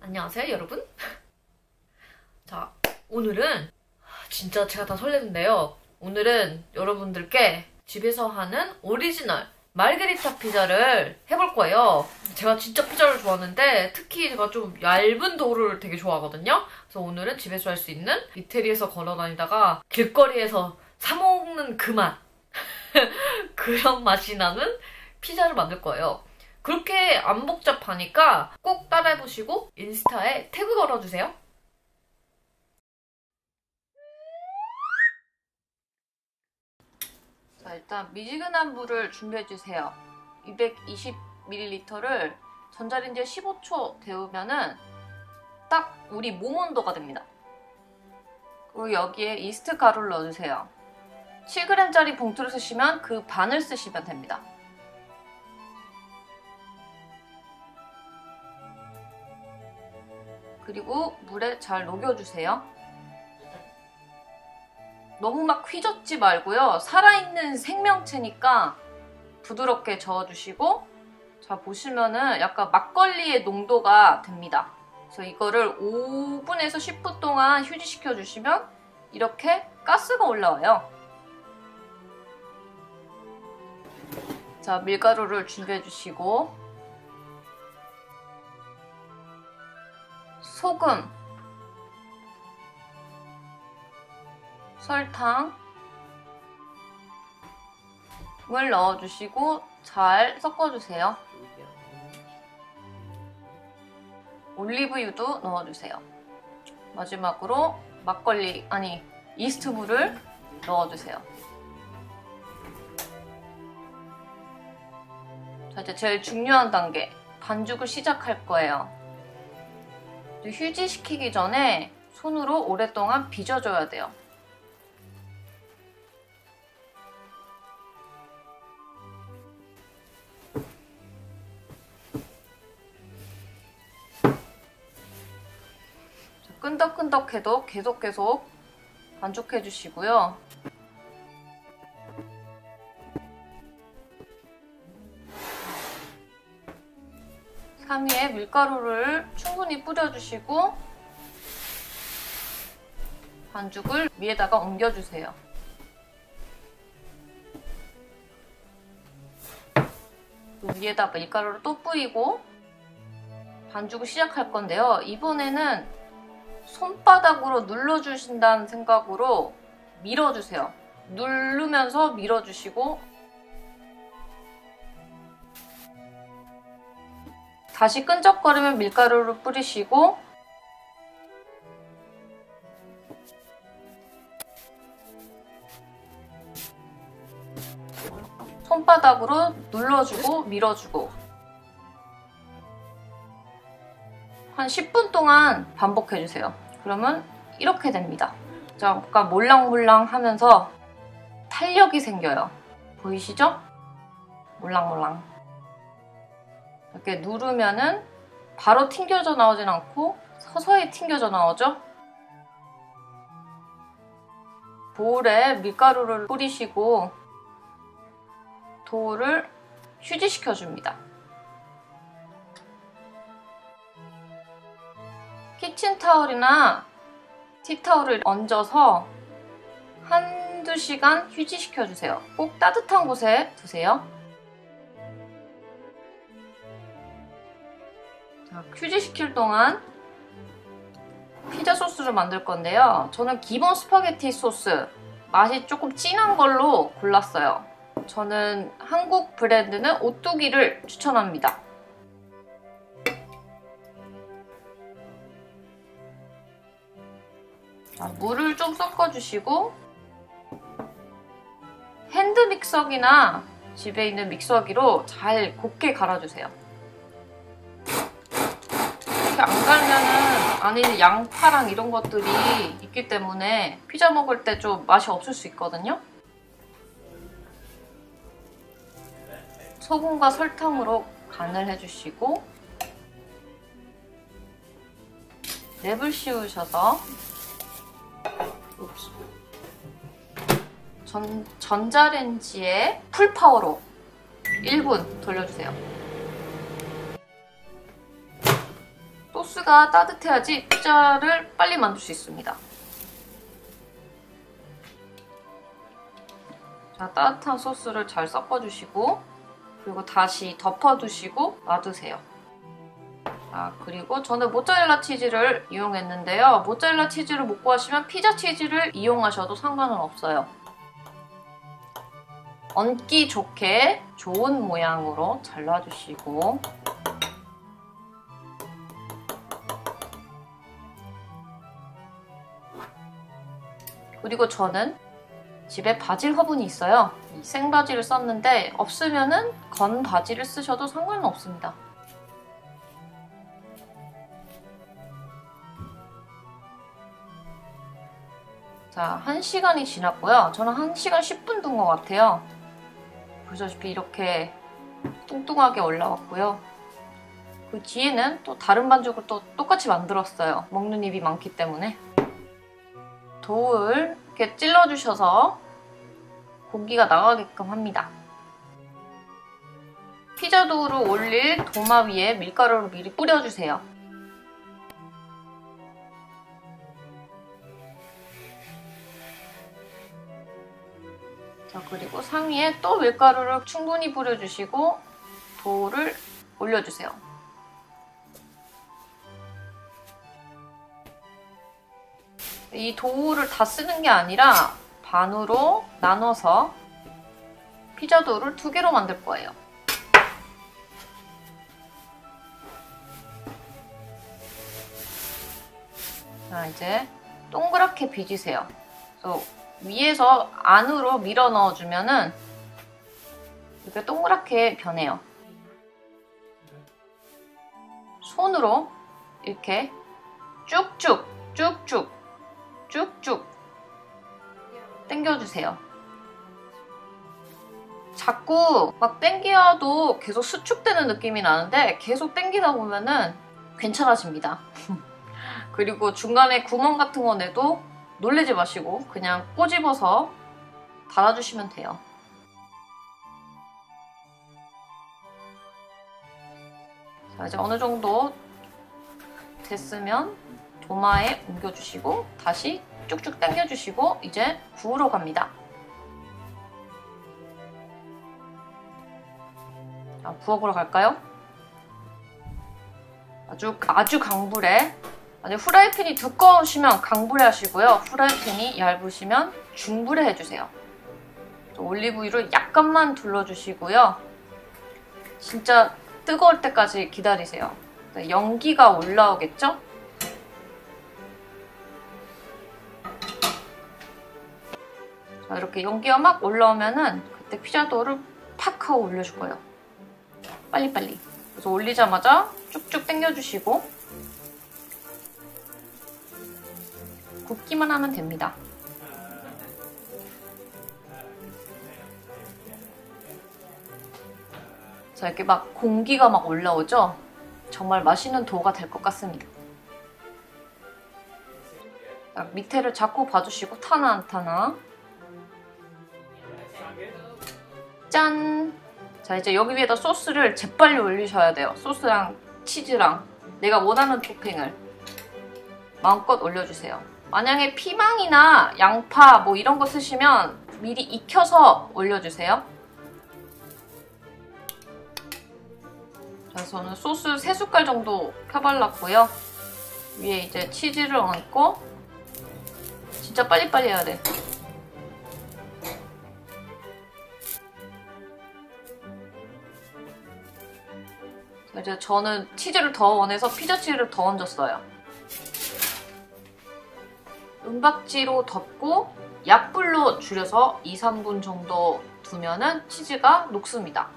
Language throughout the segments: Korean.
안녕하세요 여러분. 자, 오늘은 진짜 제가 다 설레는데요. 오늘은 여러분들께 집에서 하는 오리지널 마르게리타 피자를 해볼 거예요. 제가 진짜 피자를 좋아하는데 특히 제가 좀 얇은 도우를 되게 좋아하거든요. 그래서 오늘은 집에서 할 수 있는 이태리에서 걸어다니다가 길거리에서 사 먹는 그 맛 그런 맛이 나는 피자를 만들 거예요. 그렇게 안 복잡하니까 꼭 따라해보시고 인스타에 태그 걸어주세요. 자, 일단 미지근한 물을 준비해주세요. 220ml를 전자레인지에 15초 데우면은 딱 우리 몸 온도가 됩니다. 그리고 여기에 이스트 가루를 넣어주세요. 7g짜리 봉투를 쓰시면 그 반을 쓰시면 됩니다. 그리고 물에 잘 녹여주세요. 너무 막 휘젓지 말고요. 살아있는 생명체니까 부드럽게 저어주시고, 자 보시면은 약간 막걸리의 농도가 됩니다. 그래서 이거를 5분에서 10분 동안 휴지시켜 주시면 이렇게 가스가 올라와요. 자, 밀가루를 준비해 주시고, 소금, 설탕을 넣어주시고 잘 섞어주세요. 올리브유도 넣어주세요. 마지막으로 이스트물을 넣어주세요. 자, 이제 제일 중요한 단계, 반죽을 시작할 거예요. 휴지시키기 전에 손으로 오랫동안 빚어줘야 돼요. 끈덕끈덕해도 계속 반죽해 주시고요. 상 위에 밀가루를 충분히 뿌려주시고 반죽을 위에다가 옮겨주세요. 또 위에다가 밀가루를 또 뿌리고 반죽을 시작할 건데요. 이번에는 손바닥으로 눌러주신다는 생각으로 밀어주세요. 누르면서 밀어주시고 다시 끈적거리면 밀가루를 뿌리시고 손바닥으로 눌러주고 밀어주고 한 10분 동안 반복해주세요. 그러면 이렇게 됩니다. 약간 몰랑몰랑 하면서 탄력이 생겨요. 보이시죠? 몰랑몰랑. 이렇게 누르면은 바로 튕겨져 나오진 않고 서서히 튕겨져 나오죠? 볼에 밀가루를 뿌리시고 도우를 휴지시켜줍니다. 키친타올이나 티타올을 얹어서 한두 시간 휴지시켜주세요. 꼭 따뜻한 곳에 두세요. 자, 휴지시킬 동안 피자 소스를 만들 건데요. 저는 기본 스파게티 소스, 맛이 조금 진한 걸로 골랐어요. 저는 한국 브랜드는 오뚜기를 추천합니다. 자, 물을 좀 섞어주시고 핸드 믹서기나 집에 있는 믹서기로 잘 곱게 갈아주세요. 이렇게 안 갈면은 안에 있는 양파랑 이런 것들이 있기 때문에 피자 먹을 때 좀 맛이 없을 수 있거든요. 소금과 설탕으로 간을 해주시고 랩을 씌우셔서 전자레인지에 풀파워로 1분 돌려주세요. 소스가 따뜻해야지 피자를 빨리 만들 수 있습니다. 자, 따뜻한 소스를 잘 섞어주시고 그리고 다시 덮어두시고 놔두세요. 자, 그리고 저는 모짜렐라 치즈를 이용했는데요. 모짜렐라 치즈를 못 구하시면 피자 치즈를 이용하셔도 상관은 없어요. 얹기 좋게 좋은 모양으로 잘라주시고 그리고 저는 집에 바질 화분이 있어요. 이 생바질을 썼는데 없으면은 건 바질을 쓰셔도 상관은 없습니다. 자, 1시간이 지났고요. 저는 1시간 10분 둔 것 같아요. 보시다시피 이렇게 뚱뚱하게 올라왔고요. 그 뒤에는 또 다른 반죽을 또 똑같이 만들었어요. 먹는 입이 많기 때문에. 도우를 이렇게 찔러주셔서 고기가 나가게끔 합니다. 피자 도우를 올릴 도마 위에 밀가루를 미리 뿌려주세요. 자, 그리고 상위에 또 밀가루를 충분히 뿌려주시고 도우를 올려주세요. 이 도우를 다 쓰는 게 아니라 반으로 나눠서 피자 도우를 2개로 만들 거예요. 자, 이제 동그랗게 빚으세요. 그래서 위에서 안으로 밀어 넣어주면은 이렇게 동그랗게 변해요. 손으로 이렇게 쭉쭉 쭉쭉 쭉쭉 당겨주세요. 자꾸 막 당겨도 계속 수축되는 느낌이 나는데 계속 당기다 보면은 괜찮아집니다. 그리고 중간에 구멍 같은 거 내도 놀라지 마시고 그냥 꼬집어서 닫아주시면 돼요. 자, 이제 어느 정도 됐으면 도마에 옮겨주시고 다시 쭉쭉 당겨주시고 이제 구우러 갑니다. 자, 부엌으로 갈까요? 아주 강불에, 만약 후라이팬이 두꺼우시면 강불에 하시고요. 후라이팬이 얇으시면 중불에 해주세요. 올리브유를 약간만 둘러주시고요. 진짜 뜨거울 때까지 기다리세요. 연기가 올라오겠죠? 자, 이렇게 연기가 막 올라오면은 그때 피자도우를 팍 하고 올려줄 거예요. 빨리빨리. 그래서 올리자마자 쭉쭉 당겨주시고 굽기만 하면 됩니다. 자, 이렇게 막 공기가 막 올라오죠? 정말 맛있는 도우가 될 것 같습니다. 자, 밑에를 자꾸 봐주시고 타나 안 타나. 짠! 자, 이제 여기 위에다 소스를 재빨리 올리셔야 돼요. 소스랑 치즈랑 내가 원하는 토핑을 마음껏 올려주세요. 만약에 피망이나 양파 뭐 이런 거 쓰시면 미리 익혀서 올려주세요. 자, 저는 소스 3숟갈 정도 펴발랐고요. 위에 이제 치즈를 얹고 진짜 빨리빨리 해야 돼. 자, 이제 저는 치즈를 더 원해서 피자 치즈를 더 얹었어요. 은박지로 덮고 약불로 줄여서 2~3분 정도 두면은 치즈가 녹습니다.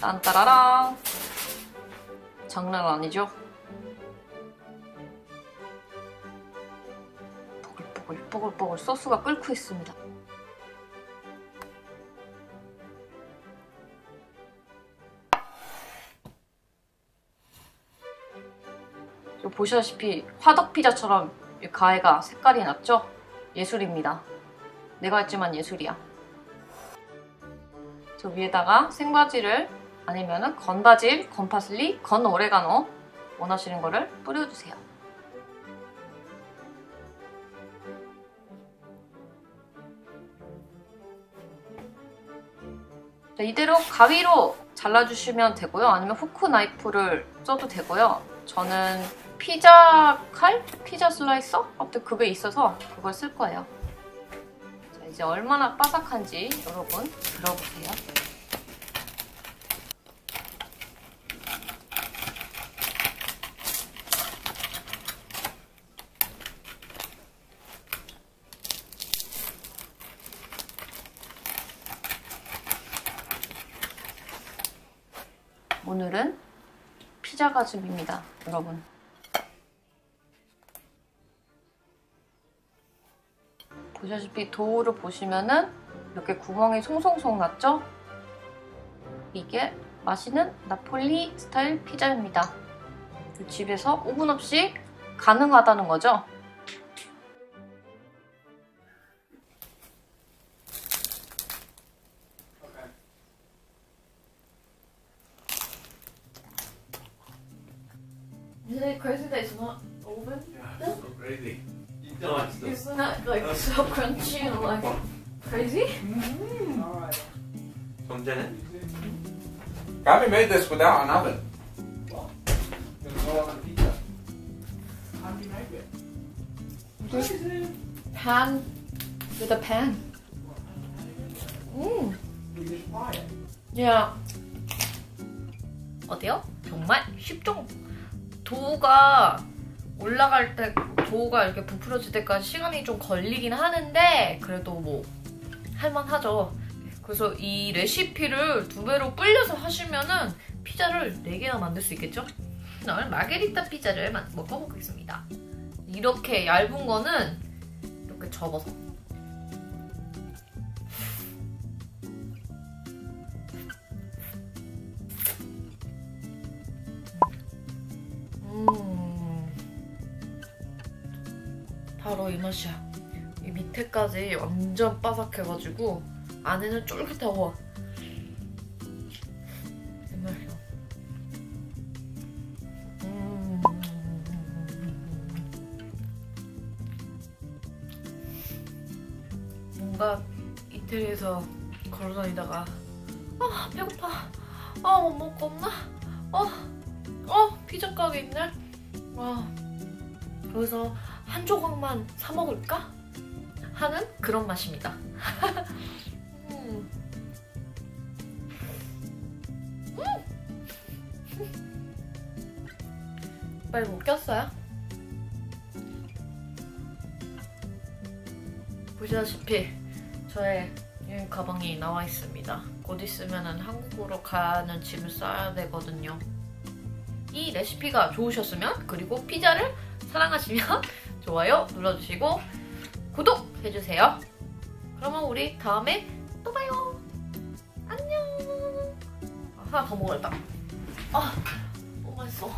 딴따라랑! 장난 아니죠? 뽀글뽀글 소스가 끓고 있습니다. 보시다시피 화덕 피자처럼 가해가 색깔이 났죠? 예술입니다. 내가 했지만 예술이야. 저 위에다가 생바지를 아니면은 건바질, 건파슬리, 건오레가노 원하시는 거를 뿌려주세요. 자, 이대로 가위로 잘라주시면 되고요. 아니면 후크 나이프를 써도 되고요. 저는 피자 칼? 피자 슬라이서? 아무튼 그게 있어서 그걸 쓸 거예요. 자, 이제 얼마나 바삭한지 여러분 들어보세요. 오늘은 피자 가슴입니다, 여러분. 보시다시피 도우를 보시면은 이렇게 구멍이 송송송 났죠? 이게 맛있는 나폴리 스타일 피자입니다. 집에서 오븐 없이 가능하다는 거죠? Isn't it crazy that it's not oven? Yeah, it's so crazy. You know it's the Isn't that like so crunchy and like crazy? Alright. 문제는? Gabby made this without an oven. What? There's no oven pizza. How do you make it? Just pan with a pan. You just fry it. Yeah. 어때요? 정말 쉽죠? 도우가 올라갈 때, 도우가 이렇게 부풀어질 때까지 시간이 좀 걸리긴 하는데 그래도 뭐 할만하죠. 그래서 이 레시피를 2배로 불려서 하시면은 피자를 4개나 만들 수 있겠죠? 오늘 마게리타 피자를 먹어보겠습니다. 이렇게 얇은 거는 이렇게 접어서 바로 이 맛이야. 이 밑에까지 완전 바삭해가지고 안에는 쫄깃하고 이 맛이야. 뭔가 이태리에서 걸어다니다가 배고파, 못 먹을 거 없나? 피자 가게 있네? 여기서 한 조각만 사 먹을까? 하는 그런 맛입니다. 빨리 못 꼈어요? 보시다시피 저의 여행 가방이 나와 있습니다. 곧 있으면 한국으로 가는 짐을 싸야 되거든요. 이 레시피가 좋으셨으면, 그리고 피자를 사랑하시면 좋아요 눌러주시고 구독 해주세요. 그러면 우리 다음에 또 봐요. 안녕. 하나 더 먹어야겠다. 너무 맛있어.